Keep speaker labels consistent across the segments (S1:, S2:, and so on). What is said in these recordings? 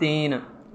S1: 3،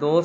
S1: 2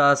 S1: 10،